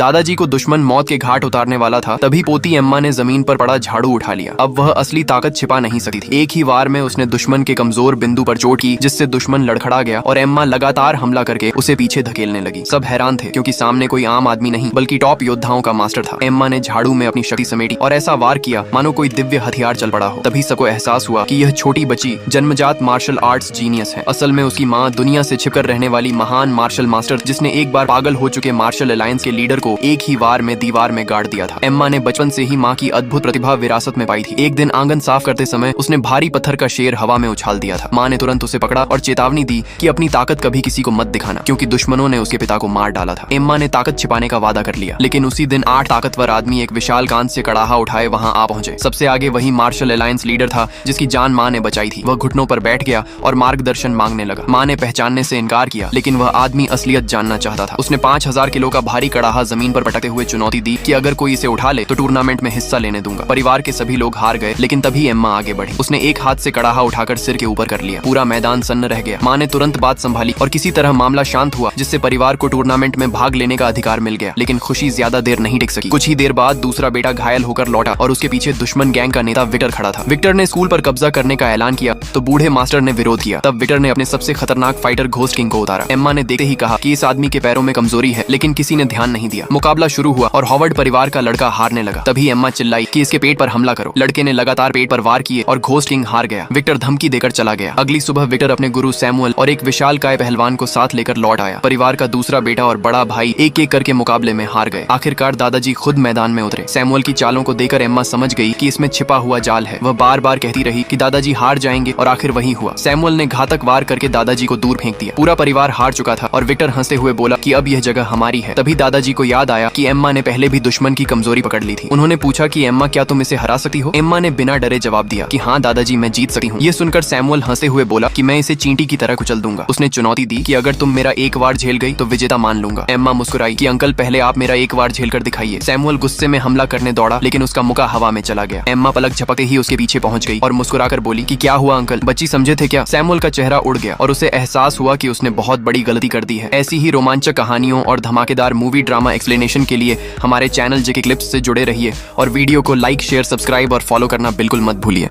दादाजी को दुश्मन मौत के घाट उतारने वाला था, तभी पोती एम्मा ने जमीन पर पड़ा झाड़ू उठा लिया। अब वह असली ताकत छिपा नहीं सकती थी। एक ही वार में उसने दुश्मन के कमजोर बिंदु पर चोट की, जिससे दुश्मन लड़खड़ा गया और एम्मा लगातार हमला करके उसे पीछे धकेलने लगी। सब हैरान थे क्योंकि सामने कोई आम आदमी नहीं बल्कि टॉप योद्धाओं का मास्टर था। एम्मा ने झाड़ू में अपनी शक्ति समेटी और ऐसा वार किया मानो कोई दिव्य हथियार चल पड़ा हो। तभी सबको एहसास हुआ कि यह छोटी बच्ची जन्मजात मार्शल आर्ट्स जीनियस है। असल में उसकी माँ दुनिया से छिपकर रहने वाली महान मार्शल मास्टर, जिसने एक बार पागल हो चुके मार्शल अलायंस के लीडर को एक ही वार में दीवार में गाड़ दिया था। एम्मा ने बचपन से ही माँ की अद्भुत प्रतिभा विरासत में पाई थी। एक दिन आंगन साफ करते समय उसने भारी पत्थर का शेर हवा में उछाल दिया था। माँ ने तुरंत उसे पकड़ा और चेतावनी दी कि अपनी ताकत कभी किसी को मत दिखाना, क्योंकि दुश्मनों ने उसके पिता को मार डाला था। एम्मा ने ताकत छिपाने का वादा कर लिया, लेकिन उसी दिन 8 ताकतवर आदमी एक विशाल कांच से कड़ाहा उठाए वहां आ पहुंचे। सबसे आगे वही मार्शल अलायंस लीडर था जिसकी जान माँ ने बचाई थी। वह घुटनों पर बैठ गया और मार्गदर्शन मांगने लगा। माँ ने पहचानने से इनकार किया, लेकिन वह आदमी असलियत जानना चाहता था। उसने 5000 किलो का भारी कड़ाहा जमीन पर पटकते हुए चुनौती दी कि अगर कोई इसे उठा ले तो टूर्नामेंट में हिस्सा लेने दूंगा। परिवार के सभी लोग हार गए, लेकिन तभी एम्मा आगे बढ़ी। उसने एक हाथ से कड़ाहा उठाकर सिर के ऊपर कर लिया। पूरा मैदान सन्न रह गया। माँ ने तुरंत बात संभाली और किसी तरह मामला शांत हुआ, जिससे परिवार को टूर्नामेंट में भाग लेने का अधिकार मिल गया। लेकिन खुशी ज्यादा देर नहीं टिक सकी। कुछ ही देर बाद दूसरा बेटा घायल होकर लौटा और उसके पीछे दुश्मन गैंग का नेता विक्टर खड़ा था। विक्टर ने स्कूल पर कब्जा करने का ऐलान किया तो बूढ़े मास्टर ने विरोध किया। तब विक्टर ने अपने सबसे खतरनाक फाइटर घोस्ट किंग को उतारा। एम्मा ने देखते ही कहा कि इस आदमी के पैरों में कमजोरी है, लेकिन किसी ने ध्यान नहीं दिया। मुकाबला शुरू हुआ और हॉवर्ड परिवार का लड़का हारने लगा। तभी एम्मा चिल्लाई कि इसके पेट पर हमला करो। लड़के ने लगातार पेट पर वार किए और घोस्ट किंग हार गया। विक्टर धमकी देकर चला गया। अगली सुबह विक्टर अपने गुरु सैमुअल और एक विशालकाय पहलवान को साथ लेकर लौट आया। परिवार का दूसरा बेटा और बड़ा भाई एक एक करके मुकाबले में हार गए। आखिरकार दादाजी खुद मैदान में उतरे। सैमुअल की चालों को देखकर एम्मा समझ गई कि इसमें छिपा हुआ जाल है। वह बार बार कहती रही कि दादाजी हार जाएंगे और आखिर वही हुआ। सैमुअल ने घातक वार करके दादाजी को दूर फेंक दिया। पूरा परिवार हार चुका था और विक्टर हंसते हुए बोला कि अब यह जगह हमारी है। तभी दादाजी को याद आया कि एम्मा ने पहले भी दुश्मन की कमजोरी पकड़ ली थी। उन्होंने पूछा कि एम्मा, क्या तुम इसे हरा सकती हो? एम्मा ने बिना डरे जवाब दिया कि हाँ दादाजी, मैं जीत सकती हूँ। ये सुनकर सैमुअल हंसते हुए बोला कि मैं इसे चींटी की तरह कुचल दूंगा। उसने चुनौती दी कि अगर तुम मेरा एक वार झेल गई तो विजेता मान लूंगा। एम्मा मुस्कुराई कि अंकल, पहले आप मेरा एक वार झेल कर दिखाइए। सैमुअल गुस्से में हमला करने दौड़ा, लेकिन उसका मुका हवा में चला गया। एम्मा पलक झपकते ही उसके पीछे पहुंच गई और मुस्कुराकर बोली कि क्या हुआ अंकल, बच्ची समझे थे क्या? सैमुअल का चेहरा उड़ गया और उसे एहसास हुआ कि उसने बहुत बड़ी गलती कर दी है। ऐसी ही रोमांचक कहानियों और धमाकेदार मूवी ड्रामा एक्सप्लेनेशन के लिए हमारे चैनल जेके क्लिप्स से जुड़े रहिए और वीडियो को लाइक, शेयर, सब्सक्राइब और फॉलो करना बिल्कुल मत भूलिए।